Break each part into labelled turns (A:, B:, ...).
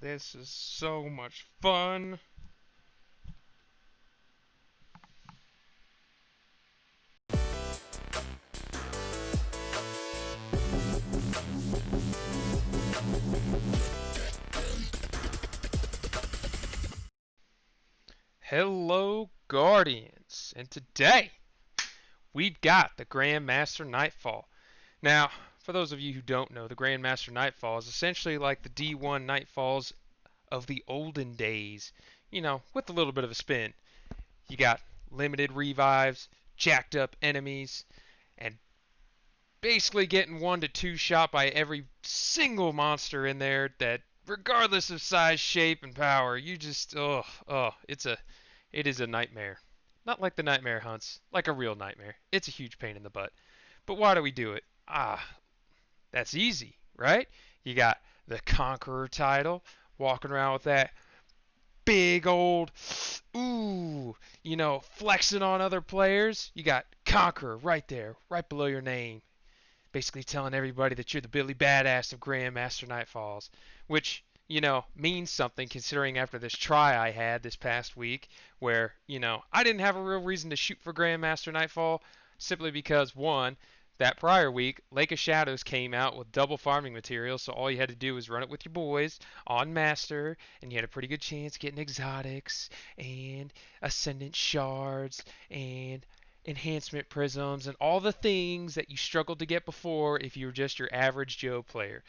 A: This is so much fun. Hello, Guardians, and today we've got the Grandmaster Nightfall. Now, for those of you who don't know, the Grandmaster Nightfall is essentially like the D1 Nightfalls of the olden days, with a little bit of a spin. You got limited revives, jacked up enemies, and basically getting 1 to 2 shot by every single monster in there that regardless of size, shape, and power, you just it is a nightmare. Not like the nightmare hunts, like a real nightmare. It's a huge pain in the butt. But why do we do it? That's easy, right? You got the Conqueror title, walking around with that big old, flexing on other players. You got Conqueror right there, right below your name, basically telling everybody that you're the Billy Badass of Grandmaster Nightfalls, which, means something considering after this try I had this past week where, I didn't have a real reason to shoot for Grandmaster Nightfall simply because, one, that prior week, Lake of Shadows came out with double farming materials, so all you had to do was run it with your boys on Master, and you had a pretty good chance getting exotics and Ascendant shards and enhancement prisms and all the things that you struggled to get before if you were just your average Joe player.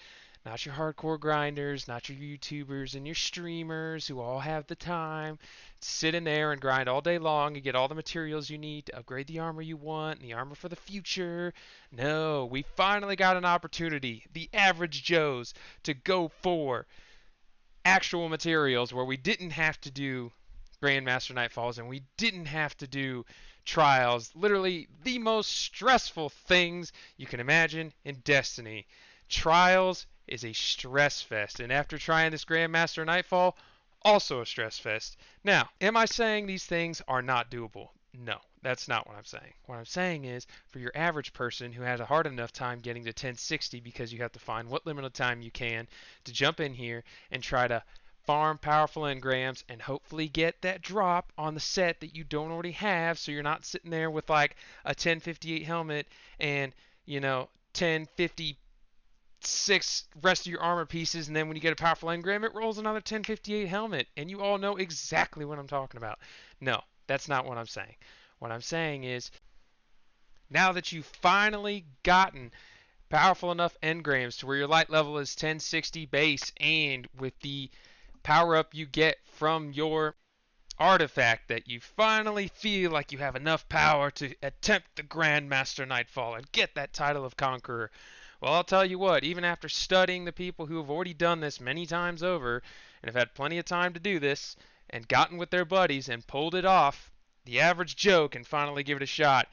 A: Not your hardcore grinders, not your YouTubers and your streamers who all have the time to sit in there and grind all day long and get all the materials you need to upgrade the armor you want and the armor for the future. No, we finally got an opportunity, the average Joes, to go for actual materials where we didn't have to do Grandmaster Nightfalls and we didn't have to do trials. Literally the most stressful things you can imagine in Destiny. Trials is a stress fest, and after trying this Grandmaster Nightfall, also a stress fest. Now, am I saying these things are not doable? No, that's not what I'm saying. What I'm saying is, for your average person who has a hard enough time getting to 1060 because you have to find what limited time you can to jump in here and try to farm powerful engrams and hopefully get that drop on the set that you don't already have so you're not sitting there with like a 1058 helmet and 1056 rest of your armor pieces, and then when you get a powerful engram it rolls another 1058 helmet, and you all know exactly what I'm talking about. No, that's not what I'm saying. What I'm saying is, now that you've finally gotten powerful enough engrams to where your light level is 1060 base, and with the power up you get from your artifact that you finally feel like you have enough power to attempt the Grandmaster Nightfall and get that title of Conqueror. Well, I'll tell you what, even after studying the people who have already done this many times over and have had plenty of time to do this and gotten with their buddies and pulled it off, the average Joe can finally give it a shot.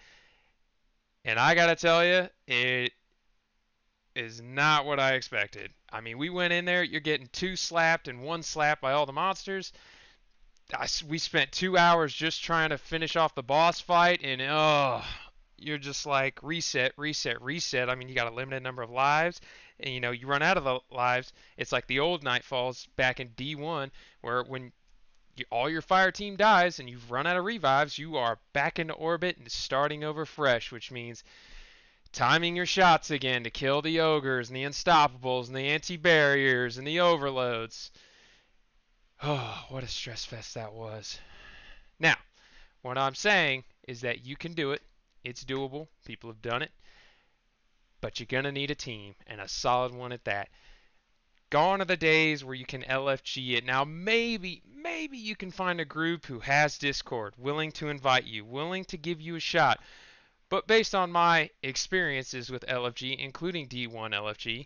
A: And I gotta tell you, it is not what I expected. I mean, we went in there, you're getting 2 slapped and 1 slapped by all the monsters. We spent 2 hours just trying to finish off the boss fight, and you're just like reset, reset, reset. I mean, you got a limited number of lives, and you run out of the lives. It's like the old Nightfalls back in D1, where when all your fire team dies and you've run out of revives, you are back into orbit and starting over fresh, which means timing your shots again to kill the ogres and the unstoppables and the anti-barriers and the overloads. Oh, what a stress fest that was. Now, what I'm saying is that you can do it. It's doable. People have done it. But you're going to need a team, and a solid one at that. Gone are the days where you can LFG it. Now, maybe you can find a group who has Discord, willing to invite you, willing to give you a shot. But based on my experiences with LFG, including D1 LFG,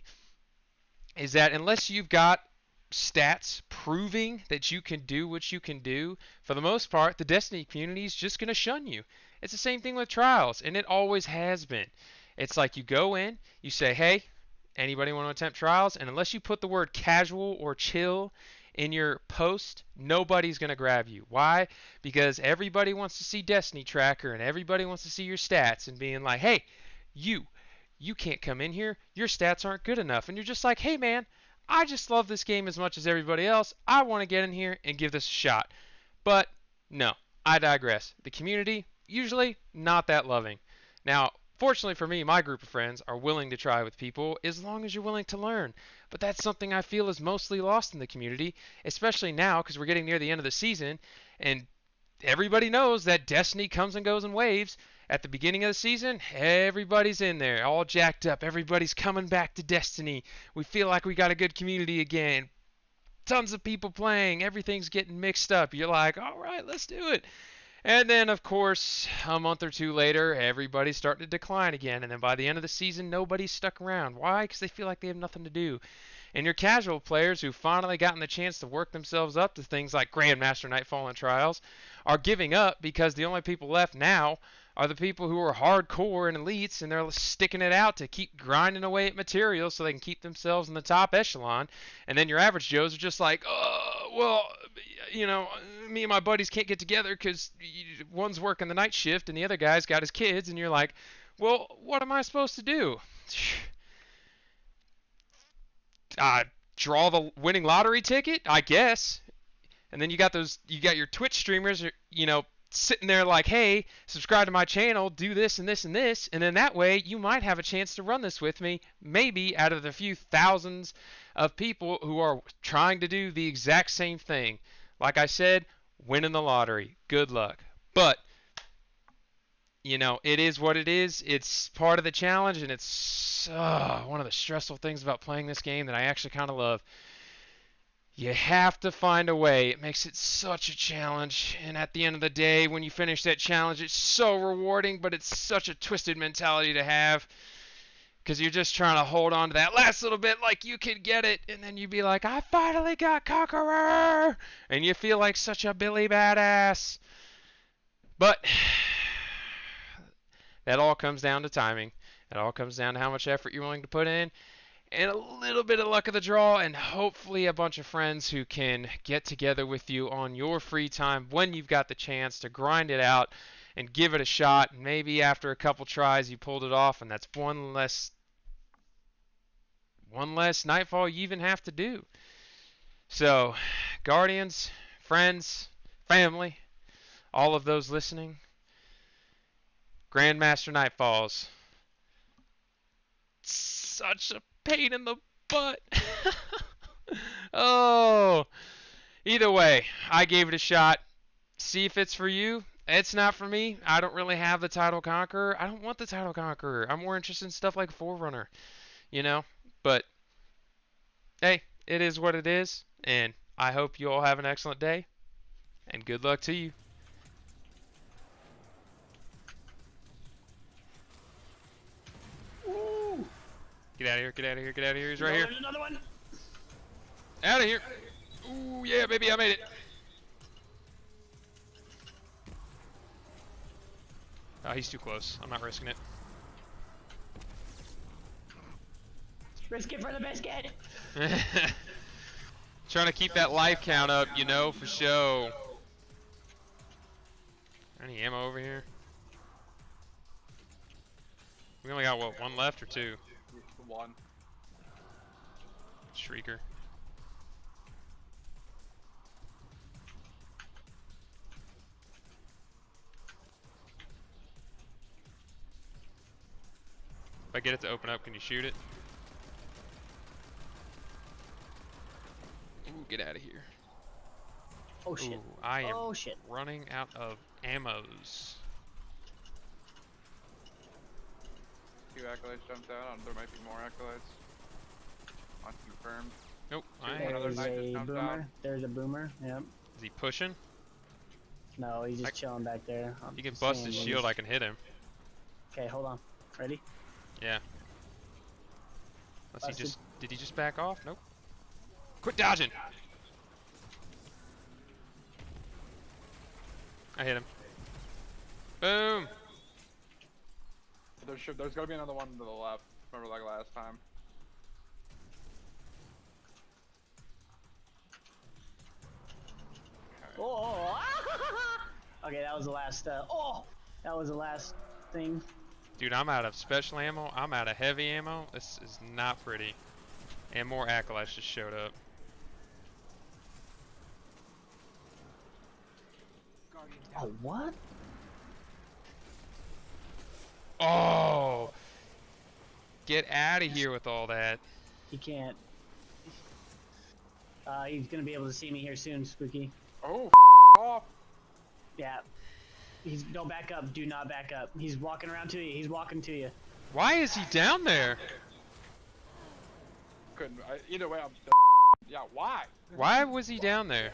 A: is that unless you've got stats proving that you can do what you can do, for the most part, the Destiny community is just going to shun you. It's the same thing with trials, and it always has been. It's like you go in, you say, hey, anybody want to attempt trials? And unless you put the word casual or chill in your post, nobody's going to grab you. Why? Because everybody wants to see Destiny Tracker, and everybody wants to see your stats, and being like, hey, you can't come in here. Your stats aren't good enough. And you're just like, hey, man, I just love this game as much as everybody else. I want to get in here and give this a shot. But no, I digress. The community, usually not that loving. Now, fortunately for me, my group of friends are willing to try with people as long as you're willing to learn. But that's something I feel is mostly lost in the community, especially now because we're getting near the end of the season and everybody knows that Destiny comes and goes in waves. At the beginning of the season, everybody's in there, all jacked up. Everybody's coming back to Destiny. We feel like we got a good community again. Tons of people playing. Everything's getting mixed up. You're like, all right, let's do it. And then, of course, a month or two later, everybody's starting to decline again. And then by the end of the season, nobody's stuck around. Why? Because they feel like they have nothing to do. And your casual players who've finally gotten the chance to work themselves up to things like Grandmaster Nightfall and Trials are giving up because the only people left now are the people who are hardcore and elites, and they're sticking it out to keep grinding away at materials so they can keep themselves in the top echelon. And then your average Joes are just like, oh, well, you know, me and my buddies can't get together because one's working the night shift and the other guy's got his kids, and you're like, well, what am I supposed to do? Draw the winning lottery ticket, I guess. And then you got your Twitch streamers, you know, sitting there like, hey, subscribe to my channel, do this and this and this, and then that way you might have a chance to run this with me, maybe out of the few thousands of people who are trying to do the exact same thing. Like I said, winning the lottery. Good luck. But you know, it is what it is. It's part of the challenge, and it's one of the stressful things about playing this game that I actually kind of love. You have to find a way. It makes it such a challenge, and at the end of the day, when you finish that challenge, it's so rewarding, but it's such a twisted mentality to have because you're just trying to hold on to that last little bit like you could get it, and then you'd be like, I finally got Conqueror, and you feel like such a Billy badass. But that all comes down to timing. It all comes down to how much effort you're willing to put in and a little bit of luck of the draw, and hopefully a bunch of friends who can get together with you on your free time when you've got the chance to grind it out and give it a shot. And maybe after a couple tries you pulled it off, and that's one less Nightfall you even have to do. So, Guardians, friends, family, all of those listening, Grandmaster Nightfalls. Such a pain in the butt. Oh. Either way, I gave it a shot. See if it's for you. It's not for me. I don't really have the title Conqueror. I don't want the title Conqueror. I'm more interested in stuff like Forerunner. You know? But, hey, it is what it is. And I hope you all have an excellent day. And good luck to you. Get out of here, get out of here, get out of here. He's right here.
B: There's another one.
A: Out of here. Ooh, yeah, baby, I made it. Oh, he's too close. I'm not risking it.
B: Risk it for the biscuit.
A: Trying to keep that life count up, you know, for show. Any ammo over here? We only got, what, one left or two?
C: One.
A: Shrieker. If I get it to open up, can you shoot it? Ooh, get out of here.
B: Oh shit.
A: Ooh, I am
B: Oh shit.
A: running out of ammos.
C: Two acolytes jumped out. There might be more acolytes. Unconfirmed.
A: Nope, I
C: One
A: ain't.
C: other
B: There's
C: knight just
B: a
C: jumped
B: boomer.
C: out.
B: There's a boomer. Yep.
A: Is he pushing?
B: No, he's just chilling back there.
A: He can bust his shield, I can hit him.
B: Okay, hold on. Ready?
A: Yeah. Unless he
B: Busted.
A: just, did he just back off? Nope. Quit dodging! I hit him. Boom!
C: There's gotta be another one to the left. Remember like last time.
B: Oh! Okay, that was the last. That was the last thing.
A: Dude, I'm out of special ammo. I'm out of heavy ammo. This is not pretty. And more acolytes just showed up.
B: Oh, what?
A: Oh! Get out of here with all that.
B: He can't. He's gonna be able to see me here soon, Spooky.
C: Oh, off.
B: Yeah. Don't back up. Do not back up. He's walking around to you. He's walking to you.
A: Why is he down there?
C: Either way, I'm. Yeah, why?
A: Why was he down there?